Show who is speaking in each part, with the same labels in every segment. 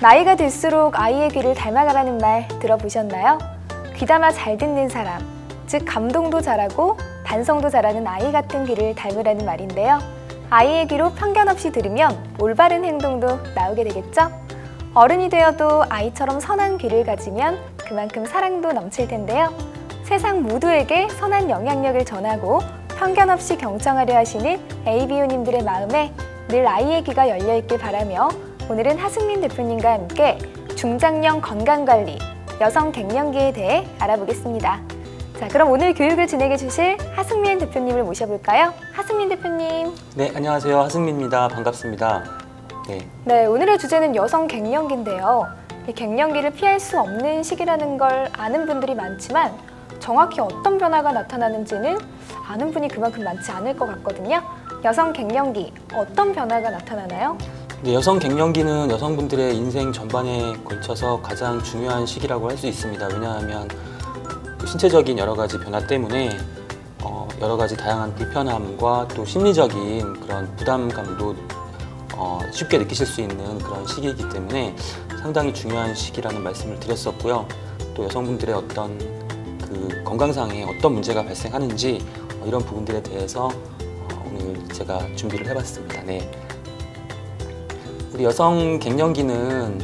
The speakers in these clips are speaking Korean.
Speaker 1: 나이가 들수록 아이의 귀를 닮아가라는 말 들어보셨나요? 귀담아 잘 듣는 사람, 즉 감동도 잘하고 반성도 잘하는 아이 같은 귀를 닮으라는 말인데요. 아이의 귀로 편견 없이 들으면 올바른 행동도 나오게 되겠죠? 어른이 되어도 아이처럼 선한 귀를 가지면 그만큼 사랑도 넘칠 텐데요. 세상 모두에게 선한 영향력을 전하고 편견 없이 경청하려 하시는 ABO님들의 마음에 늘 아이의 귀가 열려있길 바라며 오늘은 하승민 대표님과 함께 중장년 건강관리, 여성 갱년기에 대해 알아보겠습니다. 자, 그럼 오늘 교육을 진행해 주실 하승민 대표님을 모셔볼까요? 하승민 대표님.
Speaker 2: 네, 안녕하세요. 하승민입니다. 반갑습니다.
Speaker 1: 네, 오늘의 주제는 여성 갱년기인데요. 이 갱년기를 피할 수 없는 시기라는 걸 아는 분들이 많지만 정확히 어떤 변화가 나타나는지는 아는 분이 그만큼 많지 않을 것 같거든요. 여성 갱년기, 어떤 변화가 나타나나요?
Speaker 2: 네, 여성 갱년기는 여성분들의 인생 전반에 걸쳐서 가장 중요한 시기라고 할 수 있습니다. 왜냐하면 그 신체적인 여러 가지 변화 때문에 여러 가지 다양한 불편함과 또 심리적인 그런 부담감도 쉽게 느끼실 수 있는 그런 시기이기 때문에 상당히 중요한 시기라는 말씀을 드렸었고요. 또 여성분들의 어떤 그 건강상에 어떤 문제가 발생하는지 이런 부분들에 대해서 오늘 제가 준비를 해봤습니다. 네. 우리 여성 갱년기는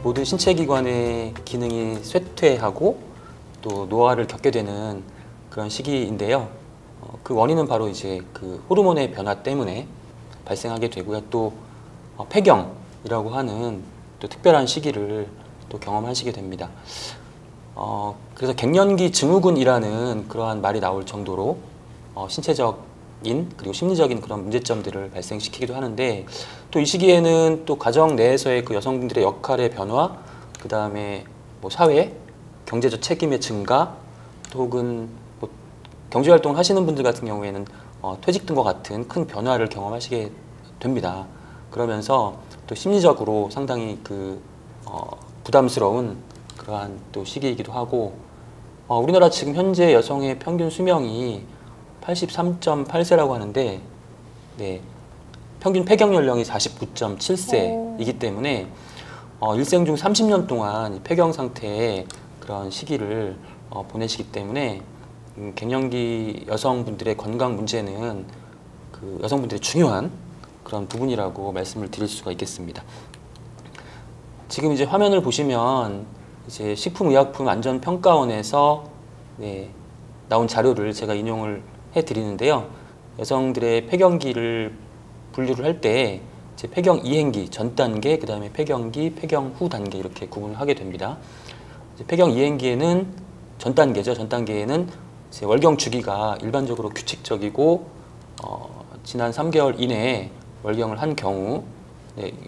Speaker 2: 모든 신체기관의 기능이 쇠퇴하고 또 노화를 겪게 되는 그런 시기인데요. 그 원인은 바로 이제 그 호르몬의 변화 때문에 발생하게 되고요. 또 폐경이라고 하는 또 특별한 시기를 또 경험하시게 됩니다. 그래서 갱년기 증후군이라는 그러한 말이 나올 정도로 신체적인 그리고 심리적인 그런 문제점들을 발생시키기도 하는데 또 이 시기에는 또 가정 내에서의 그 여성분들의 역할의 변화, 그 다음에 뭐 사회, 경제적 책임의 증가, 또 혹은 뭐 경제활동을 하시는 분들 같은 경우에는 퇴직 등과 같은 큰 변화를 경험하시게 됩니다. 그러면서 또 심리적으로 상당히 그 부담스러운 그러한 또 시기이기도 하고 우리나라 지금 현재 여성의 평균 수명이 83.8세라고 하는데 네, 평균 폐경 연령이 49.7세이기 때문에 일생 중 30년 동안 폐경 상태의 그런 시기를 보내시기 때문에 갱년기 여성분들의 건강 문제는 그 여성분들의 중요한 그런 부분이라고 말씀을 드릴 수가 있겠습니다. 지금 이제 화면을 보시면 이제 식품의약품안전평가원에서 나온 자료를 제가 인용을 해드리는데요. 여성들의 폐경기를 분류를 할 때 이제 폐경 이행기 전 단계, 그 다음에 폐경기, 폐경 후 단계 이렇게 구분을 하게 됩니다. 이제 폐경 이행기에는 전 단계죠. 전 단계에는 이제 월경 주기가 일반적으로 규칙적이고 지난 3개월 이내에 월경을 한 경우,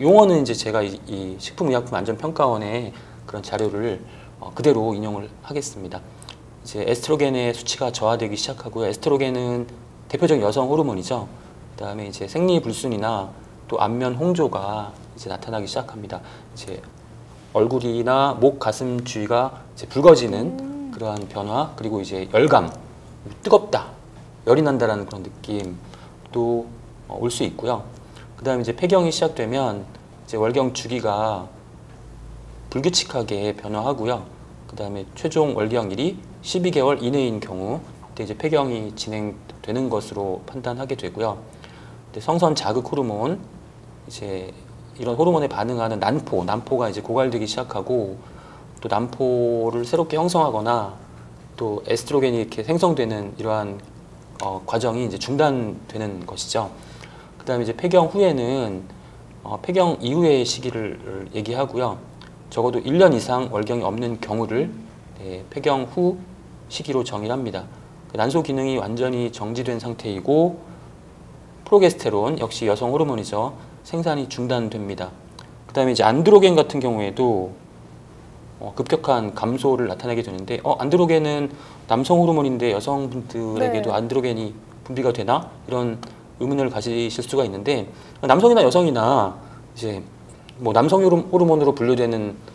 Speaker 2: 용어는 이제 제가 이 식품의약품안전평가원의 그런 자료를 그대로 인용을 하겠습니다. 이제 에스트로겐의 수치가 저하되기 시작하고요. 에스트로겐은 대표적인 여성 호르몬이죠. 그다음에 이제 생리불순이나 또 안면 홍조가 이제 나타나기 시작합니다. 이제 얼굴이나 목, 가슴 주위가 이제 붉어지는 그러한 변화, 그리고 이제 열감, 뜨겁다, 열이 난다라는 그런 느낌도 올 수 있고요. 그다음에 이제 폐경이 시작되면 이제 월경 주기가 불규칙하게 변화하고요. 그다음에 최종 월경일이 12개월 이내인 경우 그때 이제 폐경이 진행되는 것으로 판단하게 되고요. 성선 자극 호르몬, 이제 이런 호르몬에 반응하는 난포가 이제 고갈되기 시작하고 또 난포를 새롭게 형성하거나 또 에스트로겐이 이렇게 생성되는 이러한 과정이 이제 중단되는 것이죠. 그다음에 이제 폐경 후에는 폐경 이후의 시기를 얘기하고요. 적어도 1년 이상 월경이 없는 경우를 폐경 후 시기로 정의합니다. 난소 기능이 완전히 정지된 상태이고 프로게스테론 역시 여성 호르몬이죠. 생산이 중단됩니다. 그 다음에 이제 안드로겐 같은 경우에도 급격한 감소를 나타내게 되는데 안드로겐은 남성 호르몬인데 여성분들에게도 안드로겐이 분비가 되나? 이런 의문을 가지실 수가 있는데 남성이나 여성이나 이제 뭐 남성 호르몬으로 분류되는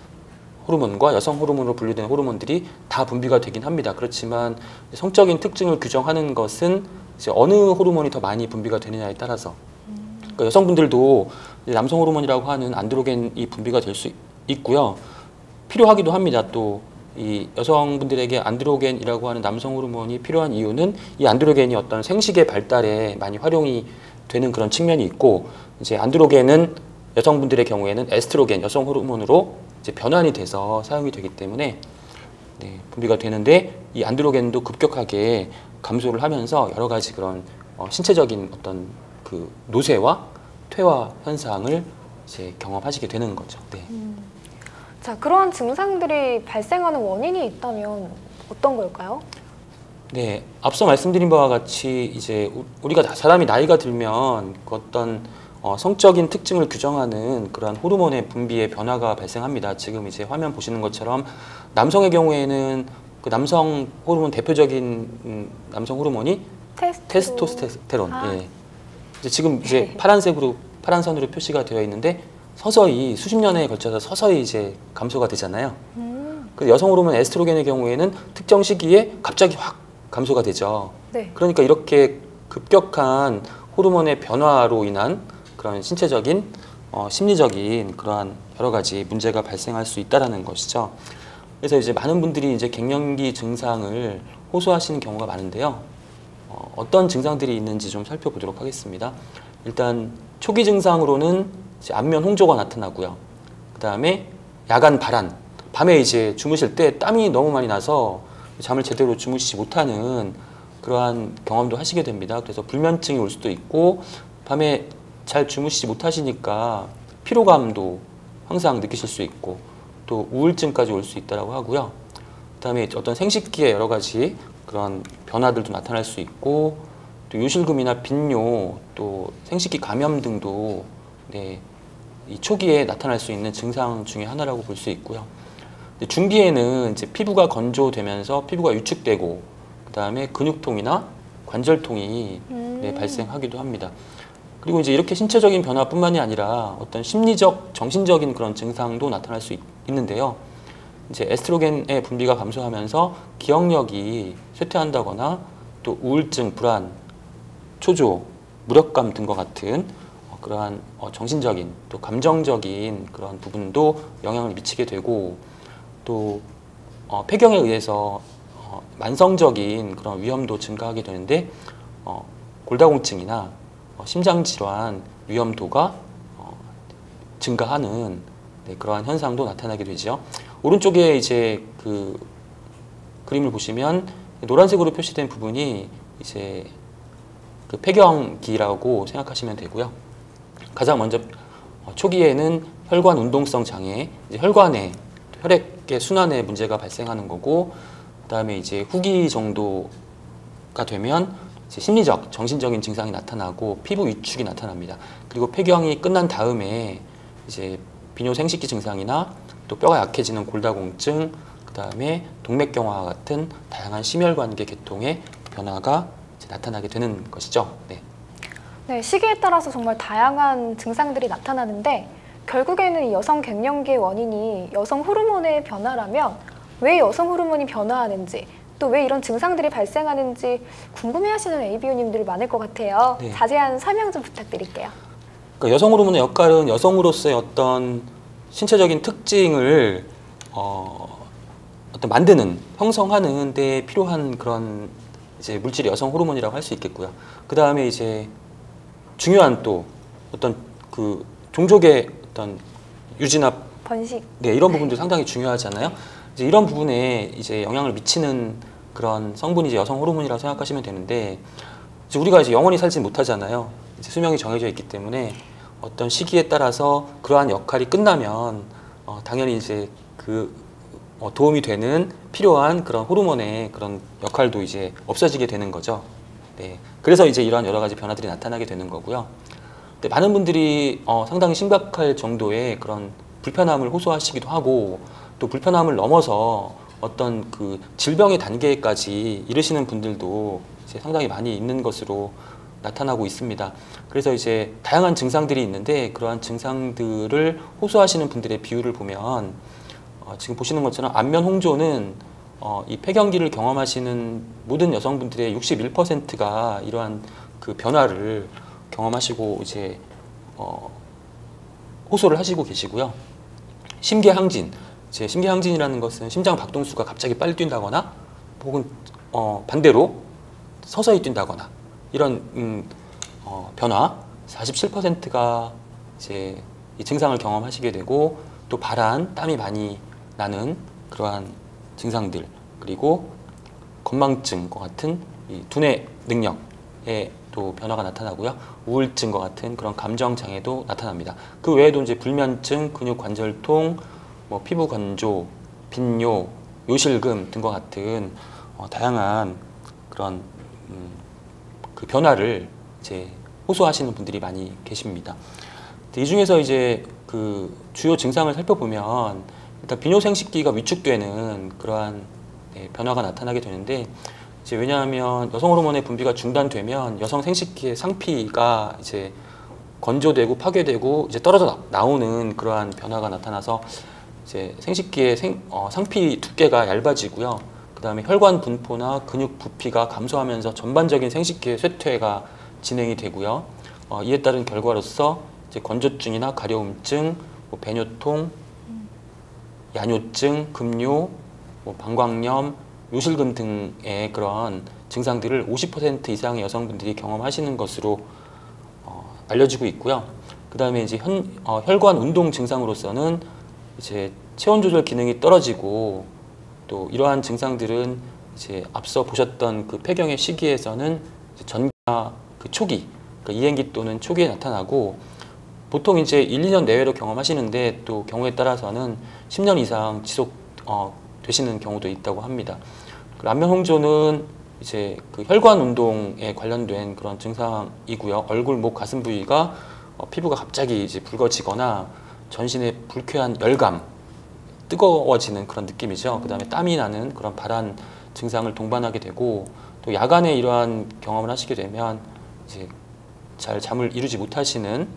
Speaker 2: 호르몬과 여성 호르몬으로 분류되는 호르몬들이 다 분비가 되긴 합니다. 그렇지만 성적인 특징을 규정하는 것은 이제 어느 호르몬이 더 많이 분비가 되느냐에 따라서 그러니까 여성분들도 이제 남성 호르몬이라고 하는 안드로겐이 분비가 될 수 있고요. 필요하기도 합니다. 또 이 여성분들에게 안드로겐이라고 하는 남성 호르몬이 필요한 이유는 이 안드로겐이 어떤 생식의 발달에 많이 활용이 되는 그런 측면이 있고, 이제 안드로겐은 여성분들의 경우에는 에스트로겐, 여성 호르몬으로 이제 변환이 돼서 사용이 되기 때문에 네, 분비가 되는데, 이 안드로겐도 급격하게 감소를 하면서 여러 가지 그런 신체적인 어떤 그 노쇠와 퇴화 현상을 이제 경험하시게 되는 거죠. 네.
Speaker 1: 자, 그러한 증상들이 발생하는 원인이 있다면 어떤 걸까요?
Speaker 2: 네, 앞서 말씀드린 바와 같이 이제 우리가 사람이 나이가 들면 그 어떤 성적인 특징을 규정하는 그러한 호르몬의 분비의 변화가 발생합니다. 지금 이제 화면 보시는 것처럼 남성의 경우에는 그 남성 호르몬 대표적인 남성 호르몬이 테스토스테론. 예. 이제 지금 이제 파란색으로 파란 선으로 표시가 되어 있는데 서서히 수십 년에 걸쳐서 서서히 이제 감소가 되잖아요. 그 여성 호르몬 에스트로겐의 경우에는 특정 시기에 갑자기 확 감소가 되죠.
Speaker 1: 네.
Speaker 2: 그러니까 이렇게 급격한 호르몬의 변화로 인한 그런 신체적인, 심리적인 그러한 여러 가지 문제가 발생할 수 있다라는 것이죠. 그래서 이제 많은 분들이 이제 갱년기 증상을 호소하시는 경우가 많은데요. 어떤 증상들이 있는지 좀 살펴보도록 하겠습니다. 일단 초기 증상으로는 이제 안면 홍조가 나타나고요. 그 다음에 야간 발한, 밤에 이제 주무실 때 땀이 너무 많이 나서 잠을 제대로 주무시지 못하는 그러한 경험도 하시게 됩니다. 그래서 불면증이 올 수도 있고, 밤에 잘 주무시지 못하시니까 피로감도 항상 느끼실 수 있고, 또 우울증까지 올 수 있다고 하고요. 그 다음에 어떤 생식기에 여러 가지 그런 변화들도 나타날 수 있고, 또 요실금이나 빈뇨, 또 생식기 감염 등도 네, 이 초기에 나타날 수 있는 증상 중에 하나라고 볼 수 있고요. 중기에는 이제 피부가 건조되면서 피부가 위축되고, 그 다음에 근육통이나 관절통이 네, 발생하기도 합니다. 그리고 이제 이렇게 신체적인 변화뿐만이 아니라 어떤 심리적, 정신적인 그런 증상도 나타날 수 있는데요. 이제 에스트로겐의 분비가 감소하면서 기억력이 쇠퇴한다거나, 또 우울증, 불안, 초조, 무력감 등과 같은 그러한 정신적인 또 감정적인 그런 부분도 영향을 미치게 되고, 또 폐경에 의해서 만성적인 그런 위험도 증가하게 되는데, 골다공증이나 심장질환 위험도가 증가하는 네, 그러한 현상도 나타나게 되죠. 오른쪽에 이제 그 그림을 보시면 노란색으로 표시된 부분이 이제 그 폐경기라고 생각하시면 되고요. 가장 먼저 초기에는 혈관 운동성 장애, 이제 혈관에 혈액의 순환에 문제가 발생하는 거고, 그다음에 이제 후기 정도가 되면 이제 심리적, 정신적인 증상이 나타나고 피부 위축이 나타납니다. 그리고 폐경이 끝난 다음에 이제 비뇨생식기 증상이나 또 뼈가 약해지는 골다공증, 그다음에 동맥경화와 같은 다양한 심혈관계 계통의 변화가 이제 나타나게 되는 것이죠. 네.
Speaker 1: 네, 시기에 따라서 정말 다양한 증상들이 나타나는데, 결국에는 이 여성 갱년기의 원인이 여성 호르몬의 변화라면 왜 여성 호르몬이 변화하는지, 또 왜 이런 증상들이 발생하는지 궁금해하시는 ABO님들이 많을 것 같아요.
Speaker 2: 네.
Speaker 1: 자세한 설명 좀 부탁드릴게요.
Speaker 2: 그러니까 여성 호르몬의 역할은 여성으로서의 어떤 신체적인 특징을 어떤 만드는, 형성하는 데 필요한 그런 이제 물질이 여성 호르몬이라고 할 수 있겠고요. 그 다음에 이제 중요한 또 어떤 그 종족의 어떤 유지나
Speaker 1: 번식.
Speaker 2: 네, 이런 부분도 상당히 중요하잖아요. 이제 이런 부분에 이제 영향을 미치는 그런 성분이 이제 여성 호르몬이라고 생각하시면 되는데, 이제 우리가 이제 영원히 살지 못하잖아요. 이제 수명이 정해져 있기 때문에 어떤 시기에 따라서 그러한 역할이 끝나면 당연히 이제 그 도움이 되는 필요한 그런 호르몬의 그런 역할도 이제 없어지게 되는 거죠. 네, 그래서 이제 이러한 여러 가지 변화들이 나타나게 되는 거고요. 근데 많은 분들이 상당히 심각할 정도의 그런 불편함을 호소하시기도 하고, 또 불편함을 넘어서 어떤 그 질병의 단계까지 이르시는 분들도 이제 상당히 많이 있는 것으로 나타나고 있습니다. 그래서 이제 다양한 증상들이 있는데, 그러한 증상들을 호소하시는 분들의 비율을 보면 지금 보시는 것처럼 안면 홍조는 이 폐경기를 경험하시는 모든 여성분들의 61%가 이러한 그 변화를 경험하시고 이제 호소를 하시고 계시고요. 심계항진, 이제 심계항진이라는 것은 심장 박동수가 갑자기 빨리 뛴다거나 혹은 반대로 서서히 뛴다거나 이런 변화 47%가 이제 이 증상을 경험하시게 되고 또 발한, 땀이 많이 나는 그러한 증상들 그리고 건망증과 같은 이 두뇌 능력에 또 변화가 나타나고요. 우울증과 같은 그런 감정 장애도 나타납니다. 그 외에도 이제 불면증, 근육 관절통, 뭐 피부 건조, 빈뇨, 요실금 등과 같은 다양한 그런 그 변화를 이제 호소하시는 분들이 많이 계십니다. 이 중에서 이제 그 주요 증상을 살펴보면 일단 비뇨생식기가 위축되는 그러한 변화가 나타나게 되는데 이제 왜냐하면 여성 호르몬의 분비가 중단되면 여성 생식기의 상피가 이제 건조되고 파괴되고 이제 떨어져 나오는 그러한 변화가 나타나서 이제 생식기의 상피 두께가 얇아지고요. 그 다음에 혈관 분포나 근육 부피가 감소하면서 전반적인 생식기의 쇠퇴가 진행이 되고요. 이에 따른 결과로서 이제 건조증이나 가려움증, 뭐 배뇨통, 야뇨증, 금뇨, 뭐 방광염, 요실금 등의 그런 증상들을 50% 이상의 여성분들이 경험하시는 것으로 알려지고 있고요. 그 다음에 이제 혈관 운동 증상으로서는 이제 체온 조절 기능이 떨어지고 또 이러한 증상들은 이제 앞서 보셨던 그 폐경의 시기에서는 전기나 그 초기, 그러니까 이행기 또는 초기에 나타나고 보통 이제 1, 2년 내외로 경험하시는데 또 경우에 따라서는 10년 이상 지속 되시는 경우도 있다고 합니다. 안면 홍조는 이제 그 혈관 운동에 관련된 그런 증상이고요. 얼굴, 목, 가슴 부위가 피부가 갑자기 이제 붉어지거나 전신에 불쾌한 열감, 뜨거워지는 그런 느낌이죠. 그 다음에 땀이 나는 그런 발한 증상을 동반하게 되고 또 야간에 이러한 경험을 하시게 되면 이제 잘 잠을 이루지 못하시는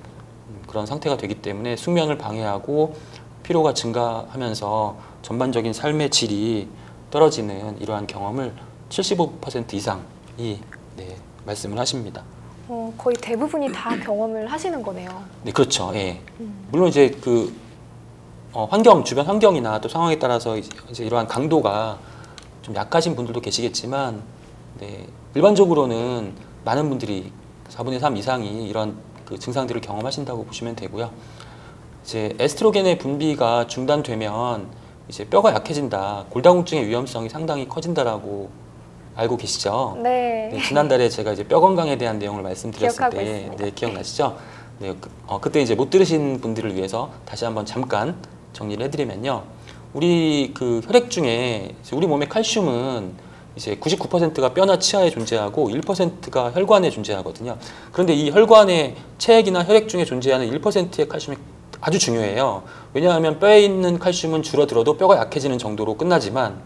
Speaker 2: 그런 상태가 되기 때문에 숙면을 방해하고 피로가 증가하면서 전반적인 삶의 질이 떨어지는 이러한 경험을 75% 이상이 말씀을 하십니다.
Speaker 1: 거의 대부분이 다 경험을 하시는 거네요.
Speaker 2: 네, 그렇죠. 예. 물론 이제 그 주변 환경이나 또 상황에 따라서 이제 이러한 강도가 좀 약하신 분들도 계시겠지만, 네, 일반적으로는 많은 분들이 4분의 3 이상이 이런 그 증상들을 경험하신다고 보시면 되고요. 이제 에스트로겐의 분비가 중단되면 이제 뼈가 약해진다, 골다공증의 위험성이 상당히 커진다라고 알고 계시죠?
Speaker 1: 네.
Speaker 2: 네, 지난달에 제가 이제 뼈 건강에 대한 내용을 말씀드렸을
Speaker 1: 기억하고
Speaker 2: 때,
Speaker 1: 있습니다.
Speaker 2: 네, 기억나시죠? 네, 그때 이제 못 들으신 분들을 위해서 다시 한번 잠깐 정리를 해드리면요. 우리 그 혈액 중에 우리 몸의 칼슘은 이제 99%가 뼈나 치아에 존재하고 1%가 혈관에 존재하거든요. 그런데 이 혈관의 체액이나 혈액 중에 존재하는 1%의 칼슘이 아주 중요해요. 왜냐하면 뼈에 있는 칼슘은 줄어들어도 뼈가 약해지는 정도로 끝나지만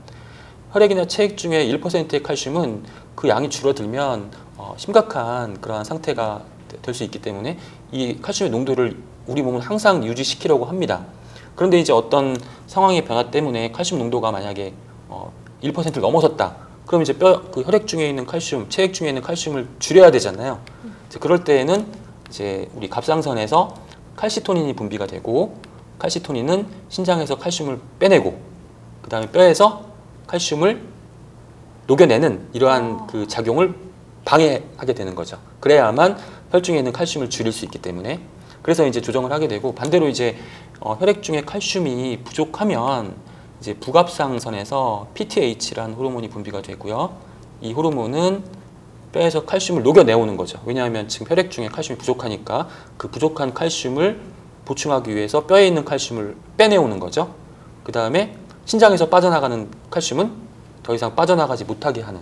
Speaker 2: 혈액이나 체액 중에 1%의 칼슘은 그 양이 줄어들면 심각한 그러한 상태가 될 수 있기 때문에 이 칼슘의 농도를 우리 몸은 항상 유지시키려고 합니다. 그런데 이제 어떤 상황의 변화 때문에 칼슘 농도가 만약에 1%를 넘어섰다. 그럼 이제 그 혈액 중에 있는 칼슘, 체액 중에 있는 칼슘을 줄여야 되잖아요. 이제 그럴 때에는 이제 우리 갑상선에서 칼시토닌이 분비가 되고, 칼시토닌은 신장에서 칼슘을 빼내고, 그 다음에 뼈에서 칼슘을 녹여내는 이러한 그 작용을 방해하게 되는 거죠. 그래야만 혈중에 있는 칼슘을 줄일 수 있기 때문에. 그래서 이제 조정을 하게 되고, 반대로 이제 혈액 중에 칼슘이 부족하면 이제 부갑상선에서 PTH라는 호르몬이 분비가 되고요. 이 호르몬은 뼈에서 칼슘을 녹여내오는 거죠. 왜냐하면 지금 혈액 중에 칼슘이 부족하니까 그 부족한 칼슘을 보충하기 위해서 뼈에 있는 칼슘을 빼내오는 거죠. 그 다음에 신장에서 빠져나가는 칼슘은 더 이상 빠져나가지 못하게 하는,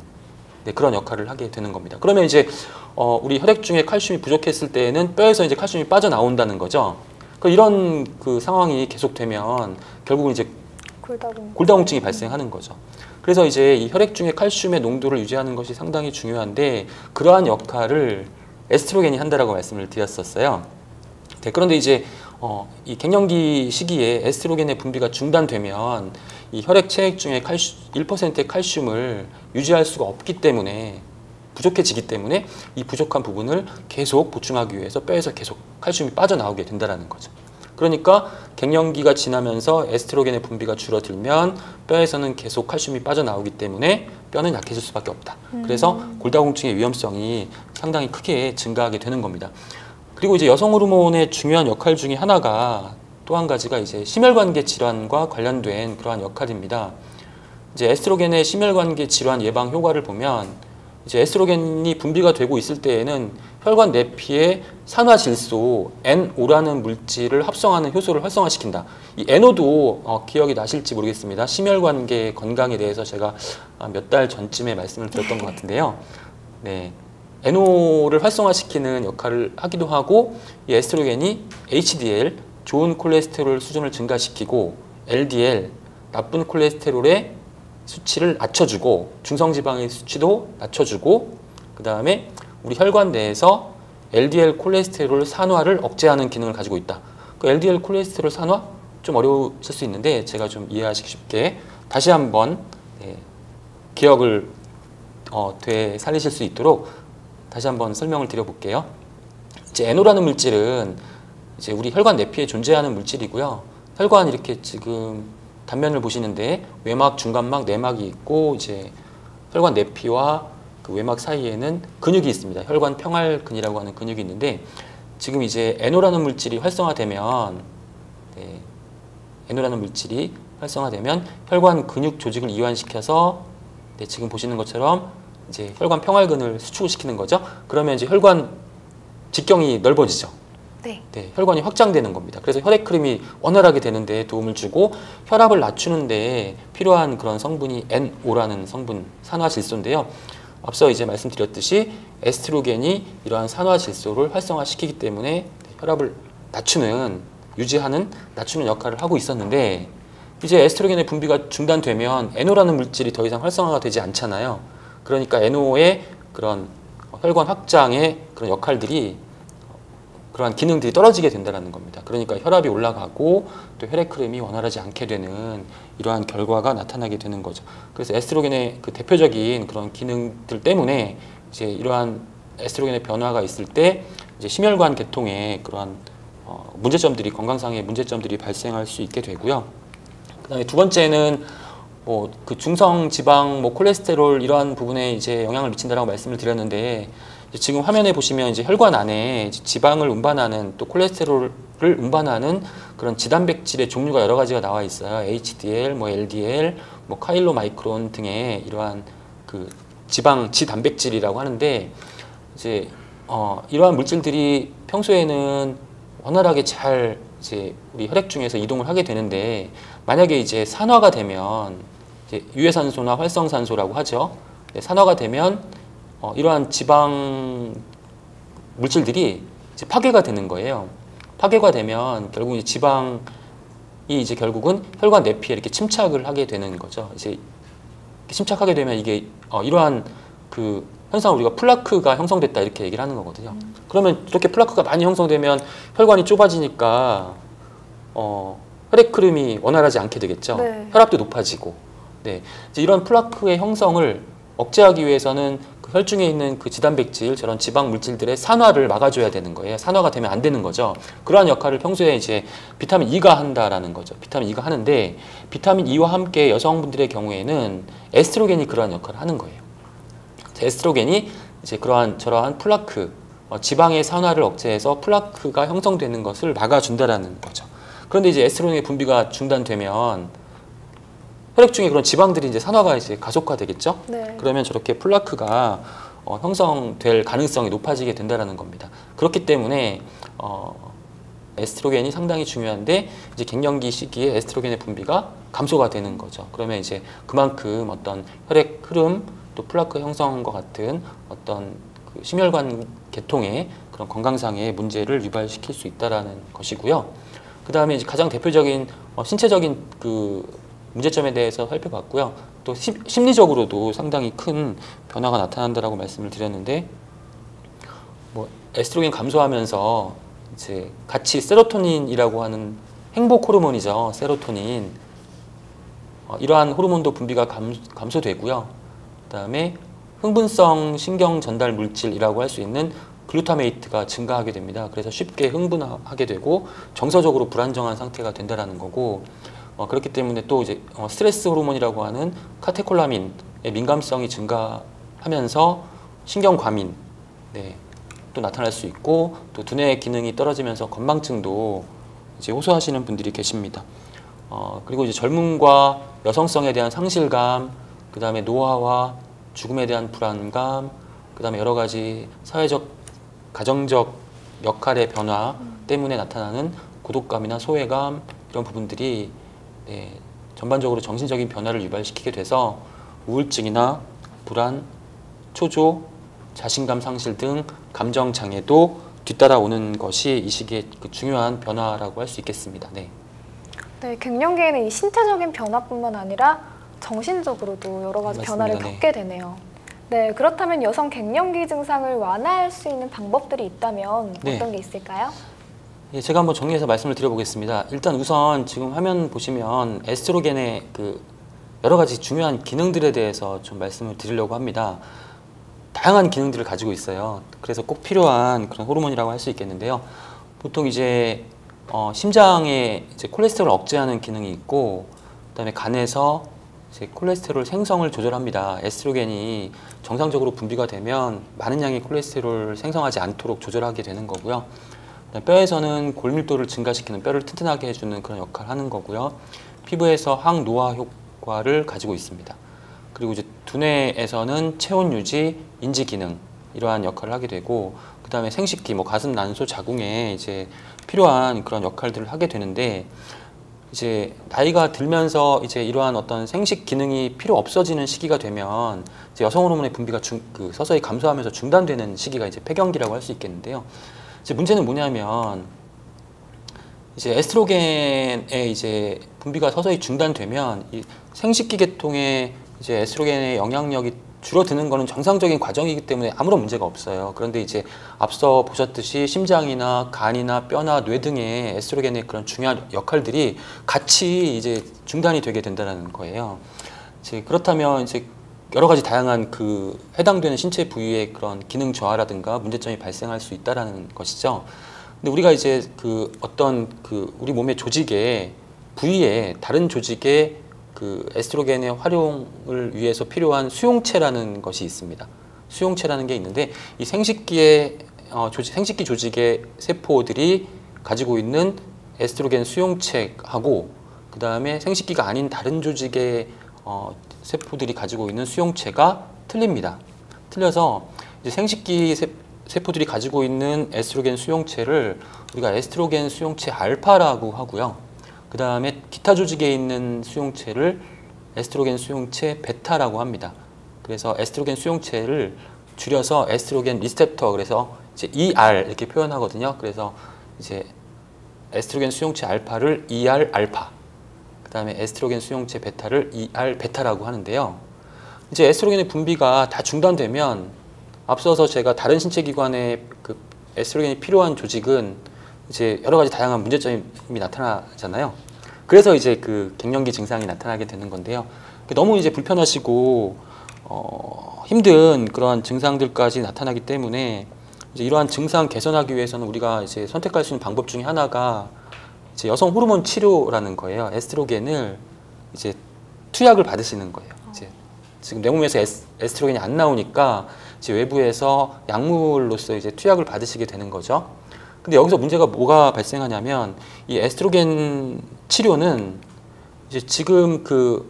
Speaker 2: 네, 그런 역할을 하게 되는 겁니다. 그러면 이제 우리 혈액 중에 칼슘이 부족했을 때에는 뼈에서 이제 칼슘이 빠져나온다는 거죠. 이런 그 상황이 계속되면 결국은 이제 골다공증이 발생하는 거죠. 그래서 이제 이 혈액 중에 칼슘의 농도를 유지하는 것이 상당히 중요한데 그러한 역할을 에스트로겐이 한다라고 말씀을 드렸었어요. 네, 그런데 이제 이 갱년기 시기에 에스트로겐의 분비가 중단되면 이 혈액 체액 중에 1%의 칼슘을 유지할 수가 없기 때문에 부족해지기 때문에 이 부족한 부분을 계속 보충하기 위해서 뼈에서 계속 칼슘이 빠져나오게 된다는 거죠. 그러니까 갱년기가 지나면서 에스트로겐의 분비가 줄어들면 뼈에서는 계속 칼슘이 빠져나오기 때문에 뼈는 약해질 수밖에 없다. 그래서 골다공증의 위험성이 상당히 크게 증가하게 되는 겁니다. 그리고 이제 여성 호르몬의 중요한 역할 중에 하나가 또 한 가지가 이제 심혈관계 질환과 관련된 그러한 역할입니다. 이제 에스트로겐의 심혈관계 질환 예방 효과를 보면 이제 에스트로겐이 분비가 되고 있을 때에는 혈관 내피에 산화질소 NO라는 물질을 합성하는 효소를 활성화시킨다. 이 NO도 기억이 나실지 모르겠습니다. 심혈관계 건강에 대해서 제가 몇 달 전쯤에 말씀을 드렸던 것 같은데요. 네, NO를 활성화시키는 역할을 하기도 하고 이 에스트로겐이 HDL, 좋은 콜레스테롤 수준을 증가시키고 LDL, 나쁜 콜레스테롤의 수치를 낮춰주고 중성지방의 수치도 낮춰주고 그 다음에 우리 혈관 내에서 LDL 콜레스테롤 산화를 억제하는 기능을 가지고 있다. 그 LDL 콜레스테롤 산화 좀 어려우실 수 있는데 제가 좀 이해하시기 쉽게 다시 한번 기억을 되살리실 수 있도록 다시 한번 설명을 드려볼게요. 이제 NO라는 물질은 이제 우리 혈관 내피에 존재하는 물질이고요. 혈관 이렇게 지금 단면을 보시는데 외막, 중간막, 내막이 있고 이제 혈관 내피와 그 외막 사이에는 근육이 있습니다. 혈관 평활근이라고 하는 근육이 있는데 지금 이제 NO라는 물질이 활성화되면 NO라는 물질이 활성화되면 혈관 근육 조직을 이완시켜서 지금 보시는 것처럼 이제 혈관 평활근을 수축을 시키는 거죠. 그러면 이제 혈관 직경이 넓어지죠. 네, 혈관이 확장되는 겁니다. 그래서 혈액 흐름이 원활하게 되는 데 도움을 주고 혈압을 낮추는 데 필요한 그런 성분이 NO라는 성분, 산화질소인데요. 앞서 이제 말씀드렸듯이 에스트로겐이 이러한 산화질소를 활성화시키기 때문에 혈압을 낮추는 역할을 하고 있었는데 이제 에스트로겐의 분비가 중단되면 NO라는 물질이 더 이상 활성화가 되지 않잖아요. 그러니까 NO의 그런 혈관 확장의 그런 역할들이 그러한 기능들이 떨어지게 된다는 겁니다. 그러니까 혈압이 올라가고 또 혈액 흐름이 원활하지 않게 되는 이러한 결과가 나타나게 되는 거죠. 그래서 에스트로겐의 그 대표적인 그런 기능들 때문에 이제 이러한 에스트로겐의 변화가 있을 때 이제 심혈관 계통에 그러한 문제점들이 건강상의 문제점들이 발생할 수 있게 되고요. 그다음에 두 번째는 그 중성 지방, 콜레스테롤 이러한 부분에 이제 영향을 미친다라고 말씀을 드렸는데 지금 화면에 보시면 이제 혈관 안에 지방을 운반하는 또 콜레스테롤을 운반하는 그런 지단백질의 종류가 여러 가지가 나와 있어요. HDL, LDL, 카일로마이크론 등의 이러한 그 지단백질이라고 하는데 이제 이러한 물질들이 평소에는 원활하게 잘 이제 우리 혈액 중에서 이동을 하게 되는데 만약에 이제 산화가 되면 이제 유해산소나 활성산소라고 하죠. 산화가 되면 이러한 지방 물질들이 이제 파괴가 되는 거예요. 파괴가 되면 결국 이제 지방이 이제 결국은 혈관 내피에 이렇게 침착을 하게 되는 거죠. 이제 침착하게 되면 이게 이러한 그 현상 우리가 플라크가 형성됐다 이렇게 얘기를 하는 거거든요. 그러면 이렇게 플라크가 많이 형성되면 혈관이 좁아지니까 혈액 흐름이 원활하지 않게 되겠죠. 네. 혈압도 높아지고. 네. 이제 이런 플라크의 형성을 억제하기 위해서는 그 혈중에 있는 그 지단백질, 저런 지방 물질들의 산화를 막아줘야 되는 거예요. 산화가 되면 안 되는 거죠. 그러한 역할을 평소에 이제 비타민 E가 한다라는 거죠. 비타민 E가 하는데 비타민 E와 함께 여성분들의 경우에는 에스트로겐이 그러한 역할을 하는 거예요. 에스트로겐이 이제 저러한 플라크, 지방의 산화를 억제해서 플라크가 형성되는 것을 막아준다라는 거죠. 그런데 이제 에스트로겐의 분비가 중단되면 혈액 중에 그런 지방들이 이제 산화가 이제 가속화되겠죠. 네. 그러면 저렇게 플라크가 형성될 가능성이 높아지게 된다라는 겁니다. 그렇기 때문에 에스트로겐이 상당히 중요한데 이제 갱년기 시기에 에스트로겐의 분비가 감소가 되는 거죠. 그러면 이제 그만큼 어떤 혈액 흐름 또 플라크 형성과 같은 어떤 그 심혈관 계통의 그런 건강상의 문제를 유발시킬 수 있다라는 것이고요. 그 다음에 이제 가장 대표적인 신체적인 그 문제점에 대해서 살펴봤고요. 또 심리적으로도 상당히 큰 변화가 나타난다라고 말씀을 드렸는데, 에스트로겐 감소하면서 이제 같이 세로토닌이라고 하는 행복 호르몬이죠. 세로토닌. 이러한 호르몬도 분비가 감소되고요. 그다음에 흥분성 신경 전달 물질이라고 할 수 있는 글루타메이트가 증가하게 됩니다. 그래서 쉽게 흥분하게 되고 정서적으로 불안정한 상태가 된다라는 거고, 그렇기 때문에 또 이제 스트레스 호르몬이라고 하는 카테콜라민의 민감성이 증가하면서 신경 과민, 네, 또 나타날 수 있고, 또 두뇌 기능이 떨어지면서 건망증도 이제 호소하시는 분들이 계십니다. 그리고 이제 젊음과 여성성에 대한 상실감, 그 다음에 노화와 죽음에 대한 불안감, 그 다음에 여러 가지 사회적, 가정적 역할의 변화 때문에 나타나는 고독감이나 소외감, 이런 부분들이 네, 전반적으로 정신적인 변화를 유발시키게 돼서 우울증이나 불안, 초조, 자신감 상실 등 감정 장애도 뒤따라오는 것이 이 시기의 그 중요한 변화라고 할 수 있겠습니다. 네.
Speaker 1: 네, 갱년기에는 이 신체적인 변화뿐만 아니라 정신적으로도 여러 가지
Speaker 2: 맞습니다.
Speaker 1: 변화를 겪게 되네요. 네, 그렇다면 여성 갱년기 증상을 완화할 수 있는 방법들이 있다면
Speaker 2: 네.
Speaker 1: 어떤 게 있을까요?
Speaker 2: 예, 제가 한번 정리해서 말씀을 드려보겠습니다. 일단 우선 지금 화면 보시면 에스트로겐의 그 여러 가지 중요한 기능들에 대해서 좀 말씀을 드리려고 합니다. 다양한 기능들을 가지고 있어요. 그래서 꼭 필요한 그런 호르몬이라고 할 수 있겠는데요. 보통 이제 심장에 이제 콜레스테롤 억제하는 기능이 있고, 그다음에 간에서 이제 콜레스테롤 생성을 조절합니다. 에스트로겐이 정상적으로 분비가 되면 많은 양의 콜레스테롤을 생성하지 않도록 조절하게 되는 거고요. 뼈에서는 골밀도를 증가시키는, 뼈를 튼튼하게 해주는 그런 역할을 하는 거고요. 피부에서 항노화 효과를 가지고 있습니다. 그리고 이제 두뇌에서는 체온 유지, 인지 기능, 이러한 역할을 하게 되고, 그 다음에 생식기, 뭐 가슴 난소 자궁에 이제 필요한 그런 역할들을 하게 되는데, 이제 나이가 들면서 이제 이러한 어떤 생식 기능이 필요 없어지는 시기가 되면 이제 여성 호르몬의 분비가 서서히 감소하면서 중단되는 시기가 이제 폐경기라고 할 수 있겠는데요. 이제 문제는 뭐냐면 이제 에스트로겐의 이제 분비가 서서히 중단되면 이 생식기 계통에 이제 에스트로겐의 영향력이 줄어드는 것은 정상적인 과정이기 때문에 아무런 문제가 없어요. 그런데 이제 앞서 보셨듯이 심장이나 간이나 뼈나 뇌 등의 에스트로겐의 그런 중요한 역할들이 같이 이제 중단이 되게 된다는 거예요. 이제 그렇다면 이제 여러 가지 다양한 그 해당되는 신체 부위의 그런 기능 저하라든가 문제점이 발생할 수 있다라는 것이죠. 근데 우리가 이제 그 어떤 그 우리 몸의 조직에 부위에 다른 조직에 그 에스트로겐의 활용을 위해서 필요한 수용체라는 것이 있습니다. 수용체라는 게 있는데 이 생식기의 생식기 조직의 세포들이 가지고 있는 에스트로겐 수용체하고 그 다음에 생식기가 아닌 다른 조직의 세포들이 가지고 있는 수용체가 틀립니다. 틀려서 이제 생식기 세포들이 가지고 있는 에스트로겐 수용체를 우리가 에스트로겐 수용체 알파라고 하고요. 그 다음에 기타 조직에 있는 수용체를 에스트로겐 수용체 베타라고 합니다. 그래서 에스트로겐 수용체를 줄여서 에스트로겐 리셉터, 그래서 이제 ER 이렇게 표현하거든요. 그래서 이제 에스트로겐 수용체 알파를 ER 알파, 그 다음에 에스트로겐 수용체 베타를 ER 베타라고 하는데요. 이제 에스트로겐의 분비가 다 중단되면 앞서서 제가 다른 신체 기관에 그 에스트로겐이 필요한 조직은 이제 여러 가지 다양한 문제점이 나타나잖아요. 그래서 이제 그 갱년기 증상이 나타나게 되는 건데요. 너무 이제 불편하시고 힘든 그러한 증상들까지 나타나기 때문에 이제 이러한 증상 개선하기 위해서는 우리가 이제 선택할 수 있는 방법 중에 하나가 이제 여성 호르몬 치료라는 거예요. 에스트로겐을 이제 투약을 받으시는 거예요. 이제 지금 내 몸에서 에스트로겐이 안 나오니까 이제 외부에서 약물로서 이제 투약을 받으시게 되는 거죠. 근데 여기서 문제가 뭐가 발생하냐면 이 에스트로겐 치료는 이제 지금 그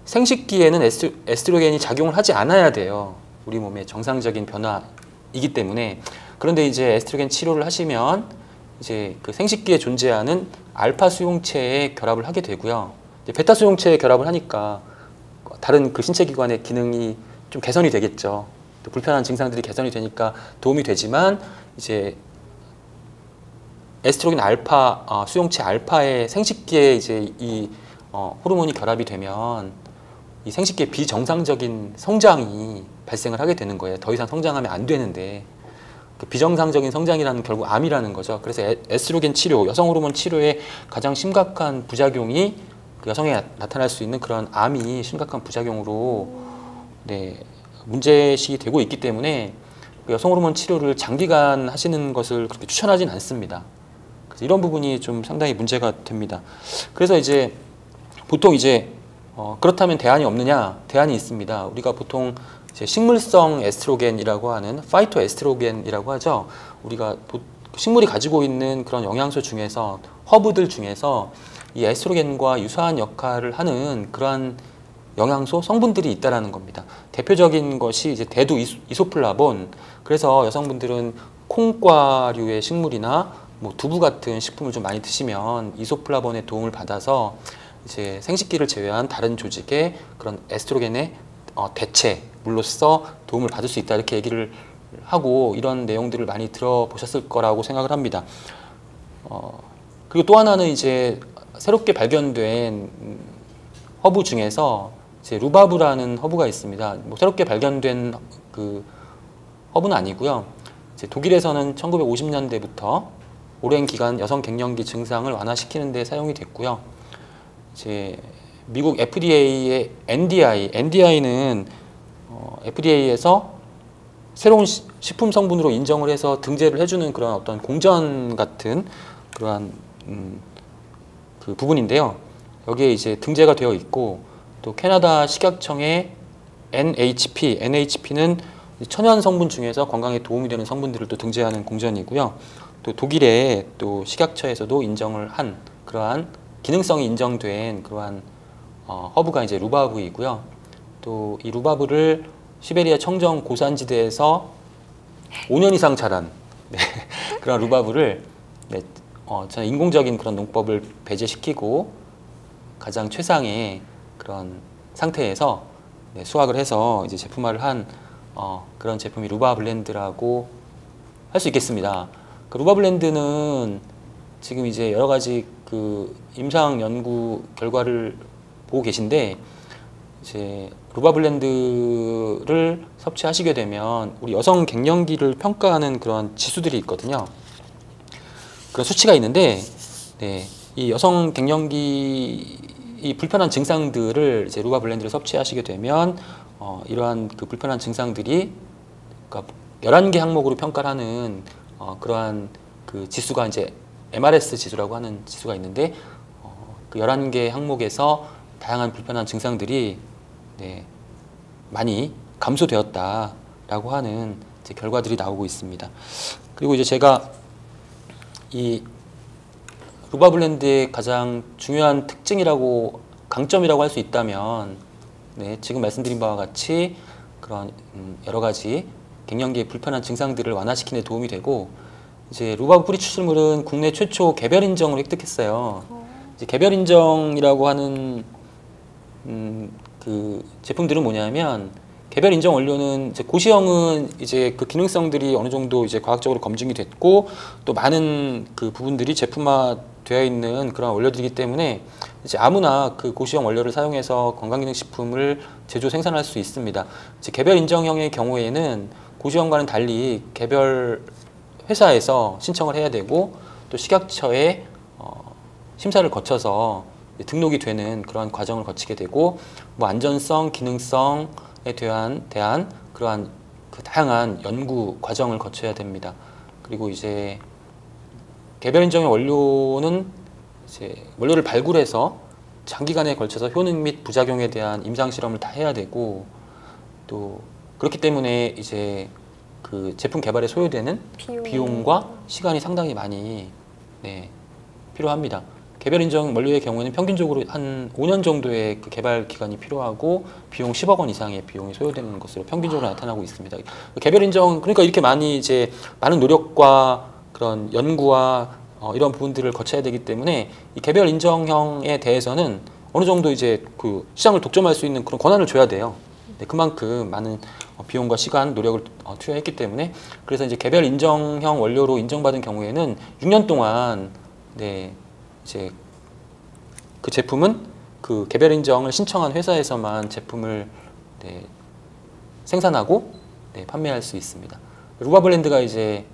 Speaker 2: 생식기에는 에스트로겐이 작용을 하지 않아야 돼요. 우리 몸의 정상적인 변화이기 때문에. 그런데 이제 에스트로겐 치료를 하시면 이제 그 생식기에 존재하는 알파 수용체에 결합을 하게 되고요. 이제 베타 수용체에 결합을 하니까 다른 그 신체 기관의 기능이 좀 개선이 되겠죠. 또 불편한 증상들이 개선이 되니까 도움이 되지만 이제 에스트로겐 알파 수용체 알파의 생식기에 이제 이 호르몬이 결합이 되면 이 생식기의 비정상적인 성장이 발생을 하게 되는 거예요. 더 이상 성장하면 안 되는데 그 비정상적인 성장이라는 결국 암이라는 거죠. 그래서 에스트로겐 치료, 여성 호르몬 치료의 가장 심각한 부작용이 그 여성에 나타날 수 있는 그런 암이 심각한 부작용으로 네, 문제식이 되고 있기 때문에 여성 호르몬 치료를 장기간 하시는 것을 그렇게 추천하진 않습니다. 그래서 이런 부분이 좀 상당히 문제가 됩니다. 그래서 이제 보통 이제 그렇다면 대안이 없느냐? 대안이 있습니다. 우리가 보통 이제 식물성 에스트로겐이라고 하는 파이토 에스트로겐이라고 하죠. 우리가 식물이 가지고 있는 그런 영양소 중에서 허브들 중에서 이 에스트로겐과 유사한 역할을 하는 그러한 영양소 성분들이 있다라는 겁니다. 대표적인 것이 이제 대두 이소플라본. 그래서 여성분들은 콩과류의 식물이나 뭐 두부 같은 식품을 좀 많이 드시면 이소플라본의 도움을 받아서 이제 생식기를 제외한 다른 조직의 그런 에스트로겐의 대체물로서 도움을 받을 수 있다 이렇게 얘기를 하고 이런 내용들을 많이 들어보셨을 거라고 생각을 합니다. 그리고 또 하나는 이제 새롭게 발견된 허브 중에서 이제 루바브라는 허브가 있습니다. 뭐 새롭게 발견된 그 허브는 아니고요. 이제 독일에서는 1950년대부터 오랜 기간 여성 갱년기 증상을 완화시키는 데 사용이 됐고요. 이제 미국 FDA의 NDI는 FDA에서 새로운 식품 성분으로 인정을 해서 등재를 해주는 그런 어떤 공전 같은 그러한 그 부분인데요. 여기에 이제 등재가 되어 있고 또 캐나다 식약청의 NHP는 천연 성분 중에서 건강에 도움이 되는 성분들을 또 등재하는 공전이고요. 또 독일의 또 식약처에서도 인정을 한 그러한 기능성이 인정된 그러한 허브가 이제 루바브이고요. 또 이 루바브를 시베리아 청정 고산지대에서 5년 이상 자란 그런 루바브를 저는 인공적인 그런 농법을 배제시키고 가장 최상의 그런 상태에서 수확을 해서 이제 제품화를 한 그런 제품이 루바블렌드라고 할 수 있겠습니다. 그 루바블렌드는 지금 이제 여러 가지 그 임상 연구 결과를 보고 계신데 이제 루바블렌드를 섭취하시게 되면 우리 여성 갱년기를 평가하는 그런 지수들이 있거든요. 그런 수치가 있는데 이 여성 갱년기 이 불편한 증상들을 이제 루바블렌드를 섭취하시게 되면 이러한 그 불편한 증상들이 그러니까 11개 항목으로 평가를 하는 그러한 그 지수가 이제 MRS 지수라고 하는 지수가 있는데 그 11개 항목에서 다양한 불편한 증상들이 많이 감소되었다라고 하는 이제 결과들이 나오고 있습니다. 그리고 이제 제가 이 루바블렌드의 가장 중요한 특징이라고 강점이라고 할 수 있다면 지금 말씀드린 바와 같이 그런 여러 가지 갱년기의 불편한 증상들을 완화시키는 데 도움이 되고 이제 루바브 뿌리 추출물은 국내 최초 개별 인정을 획득했어요. 이제 개별 인정이라고 하는 그 제품들은 뭐냐면 개별 인정 원료는 이제 고시형은 이제 그 기능성들이 어느 정도 이제 과학적으로 검증이 됐고 또 많은 그 부분들이 제품화 되어 있는 그런 원료들이기 때문에 이제 아무나 그 고시형 원료를 사용해서 건강기능식품을 제조 생산할 수 있습니다. 이제 개별 인정형의 경우에는 고시형과는 달리 개별 회사에서 신청을 해야 되고 또 식약처에 심사를 거쳐서 등록이 되는 그런 과정을 거치게 되고 뭐 안전성, 기능성에 대한 그러한 그 다양한 연구 과정을 거쳐야 됩니다. 그리고 이제 개별 인정의 원료는 이제 원료를 발굴해서 장기간에 걸쳐서 효능 및 부작용에 대한 임상 실험을 다 해야 되고 또 그렇기 때문에 이제 그 제품 개발에 소요되는 비용과 시간이 상당히 많이 필요합니다. 개별 인정 원료의 경우에는 평균적으로 한 5년 정도의 그 개발 기간이 필요하고 비용 10억 원 이상의 비용이 소요되는 것으로 평균적으로 나타나고 있습니다. 개별 인정 그러니까 이렇게 많이 이제 많은 노력과 그런 연구와 이런 부분들을 거쳐야 되기 때문에 이 개별 인정형에 대해서는 어느 정도 이제 그 시장을 독점할 수 있는 그런 권한을 줘야 돼요. 그만큼 많은 비용과 시간, 노력을 투여했기 때문에 그래서 이제 개별 인정형 원료로 인정받은 경우에는 6년 동안 이제 그 제품은 그 개별 인정을 신청한 회사에서만 제품을 생산하고 판매할 수 있습니다. 루바블렌드가 이제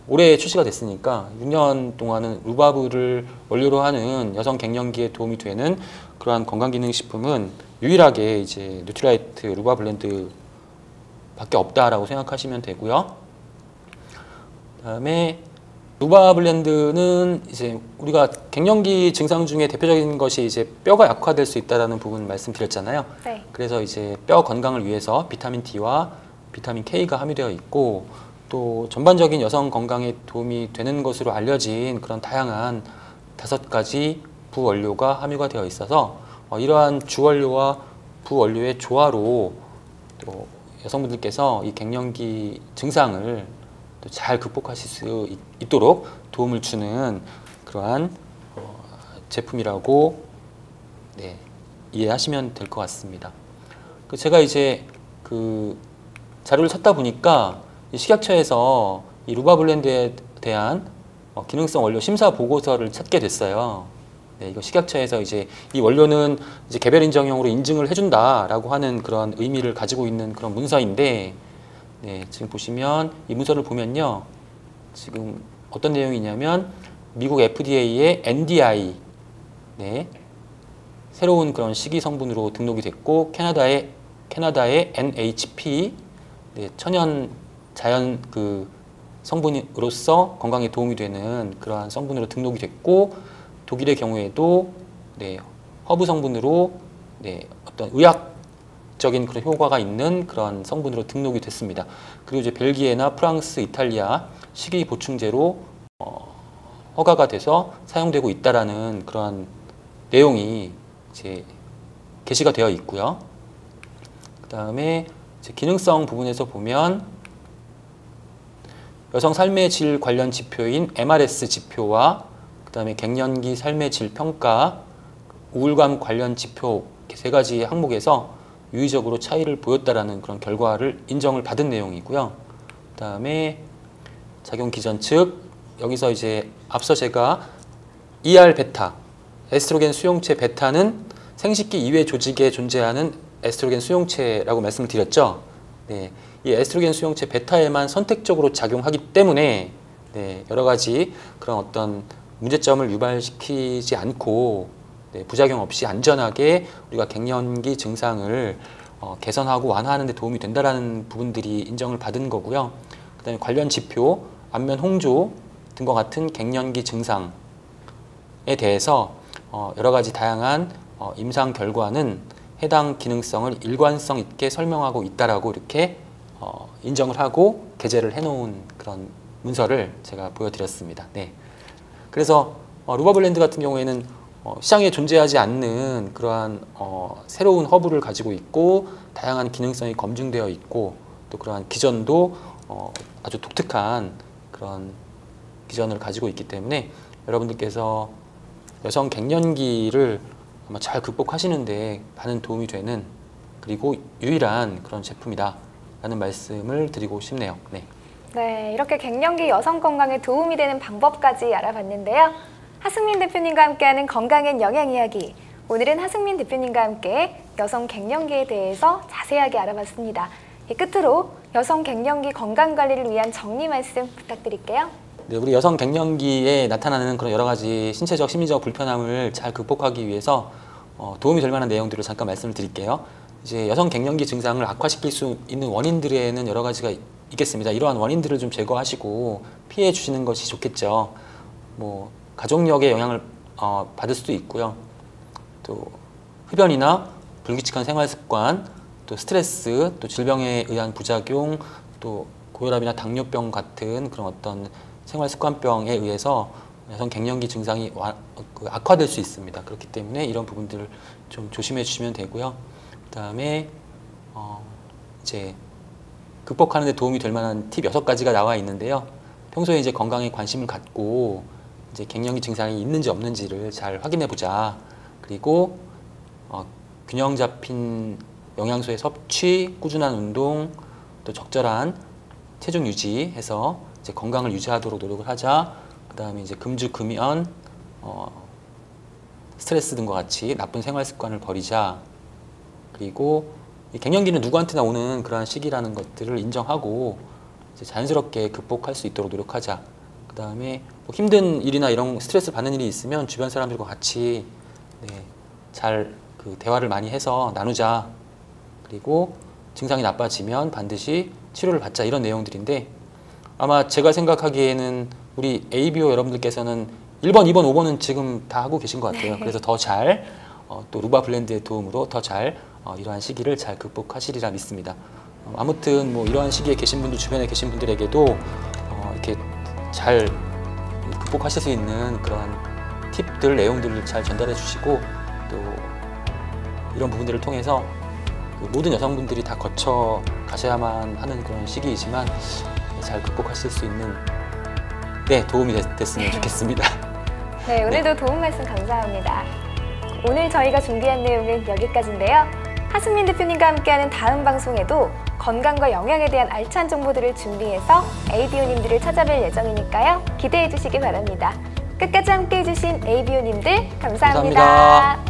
Speaker 2: 올해 출시가 됐으니까 6년 동안은 루바브를 원료로 하는 여성 갱년기에 도움이 되는 그러한 건강기능식품은 유일하게 이제 뉴트라이트 루바블렌드 밖에 없다라고 생각하시면 되고요. 그다음에 루바블렌드는 이제 우리가 갱년기 증상 중에 대표적인 것이 이제 뼈가 약화될 수 있다라는 부분 말씀드렸잖아요.
Speaker 1: 네.
Speaker 2: 그래서 이제 뼈 건강을 위해서 비타민 D와 비타민 K가 함유되어 있고 또 전반적인 여성 건강에 도움이 되는 것으로 알려진 그런 다양한 5가지 부원료가 함유가 되어 있어서 이러한 주원료와 부원료의 조화로 또 여성분들께서 이 갱년기 증상을 또 잘 극복하실 수 있도록 도움을 주는 그러한 제품이라고 네, 이해하시면 될 것 같습니다. 제가 이제 그 자료를 찾다 보니까 이 식약처에서 이 루바블렌드에 대한 기능성 원료 심사 보고서를 찾게 됐어요. 네, 이거 식약처에서 이제 이 원료는 이제 개별 인정형으로 인증을 해준다라고 하는 그런 의미를 가지고 있는 그런 문서인데, 네, 지금 보시면 이 문서를 보면요, 지금 어떤 내용이냐면 미국 FDA의 NDI, 네, 새로운 그런 식이 성분으로 등록이 됐고 캐나다의 NHP, 네, 천연 자연 그 성분으로서 건강에 도움이 되는 그러한 성분으로 등록이 됐고, 독일의 경우에도 네, 허브 성분으로 네, 어떤 의학적인 그런 효과가 있는 그런 성분으로 등록이 됐습니다. 그리고 이제 벨기에나 프랑스, 이탈리아 식이 보충제로 허가가 돼서 사용되고 있다라는 그런 내용이 이제 게시가 되어 있고요. 그 다음에 기능성 부분에서 보면 여성 삶의 질 관련 지표인 MRS 지표와 그 다음에 갱년기 삶의 질 평가, 우울감 관련 지표 이렇게 3가지 항목에서 유의적으로 차이를 보였다라는 그런 결과를 인정을 받은 내용이고요. 그 다음에 작용 기전 측, 여기서 이제 앞서 제가 ER 베타, 에스트로겐 수용체 베타는 생식기 이외 조직에 존재하는 에스트로겐 수용체라고 말씀을 드렸죠. 네, 이 에스트로겐 수용체 베타에만 선택적으로 작용하기 때문에 네, 여러 가지 그런 어떤 문제점을 유발시키지 않고 네, 부작용 없이 안전하게 우리가 갱년기 증상을 개선하고 완화하는 데 도움이 된다라는 부분들이 인정을 받은 거고요. 그 다음에 관련 지표, 안면 홍조 등과 같은 갱년기 증상에 대해서 여러 가지 다양한 임상 결과는 해당 기능성을 일관성 있게 설명하고 있다라고 이렇게 인정을 하고 게재를 해놓은 그런 문서를 제가 보여드렸습니다. 네. 그래서 루바블렌드 같은 경우에는 시장에 존재하지 않는 그러한 새로운 허브를 가지고 있고 다양한 기능성이 검증되어 있고 또 그러한 기전도 아주 독특한 그런 기전을 가지고 있기 때문에 여러분들께서 여성 갱년기를 아마 잘 극복하시는데 많은 도움이 되는 그리고 유일한 그런 제품이다 라는 말씀을 드리고 싶네요. 네.
Speaker 1: 네, 이렇게 갱년기 여성 건강에 도움이 되는 방법까지 알아봤는데요. 하승민 대표님과 함께하는 건강엔 영양 이야기. 오늘은 하승민 대표님과 함께 여성 갱년기에 대해서 자세하게 알아봤습니다. 끝으로 여성 갱년기 건강 관리를 위한 정리 말씀 부탁드릴게요.
Speaker 2: 네, 우리 여성 갱년기에 나타나는 그런 여러 가지 신체적, 심리적 불편함을 잘 극복하기 위해서 도움이 될 만한 내용들을 잠깐 말씀을 드릴게요. 이제 여성 갱년기 증상을 악화시킬 수 있는 원인들에는 여러 가지가 있겠습니다. 이러한 원인들을 좀 제거하시고 피해 주시는 것이 좋겠죠. 뭐 가족력에 영향을 받을 수도 있고요. 또 흡연이나 불규칙한 생활 습관, 또 스트레스, 또 질병에 의한 부작용, 또 고혈압이나 당뇨병 같은 그런 어떤 생활 습관병에 의해서 여성 갱년기 증상이 악화될 수 있습니다. 그렇기 때문에 이런 부분들을 좀 조심해 주시면 되고요. 그다음에 이제 극복하는 데 도움이 될 만한 팁 6가지가 나와 있는데요. 평소에 이제 건강에 관심을 갖고 이제 갱년기 증상이 있는지 없는지를 잘 확인해 보자. 그리고 균형 잡힌 영양소의 섭취, 꾸준한 운동, 또 적절한 체중 유지해서 이제 건강을 유지하도록 노력을 하자. 그다음에 이제 금주, 금연, 스트레스 등과 같이 나쁜 생활 습관을 버리자. 그리고 이 갱년기는 누구한테나 오는 그러한 시기라는 것들을 인정하고 이제 자연스럽게 극복할 수 있도록 노력하자. 그다음에 뭐 힘든 일이나 이런 스트레스 받는 일이 있으면 주변 사람들과 같이 네, 잘 그 대화를 많이 해서 나누자. 그리고 증상이 나빠지면 반드시 치료를 받자 이런 내용들인데 아마 제가 생각하기에는 우리 ABO 여러분들께서는 1번, 2번, 5번은 지금 다 하고 계신 것 같아요. 그래서 더 잘 또 루바 블렌드의 도움으로 더 잘 이러한 시기를 잘 극복하시리라 믿습니다. 아무튼 뭐 이러한 시기에 계신 분들 주변에 계신 분들에게도 이렇게 잘 극복하실 수 있는 그런 팁들, 내용들을 잘 전달해 주시고 또 이런 부분들을 통해서 모든 여성분들이 다 거쳐 가셔야만 하는 그런 시기이지만 잘 극복하실 수 있는 도움이 됐으면 좋겠습니다.
Speaker 1: 네, 오늘도 도움 말씀 감사합니다. 오늘 저희가 준비한 내용은 여기까지인데요. 하승민 대표님과 함께하는 다음 방송에도 건강과 영양에 대한 알찬 정보들을 준비해서 ABO님들을 찾아뵐 예정이니까요. 기대해 주시기 바랍니다. 끝까지 함께해 주신 ABO님들 감사합니다.
Speaker 2: 감사합니다.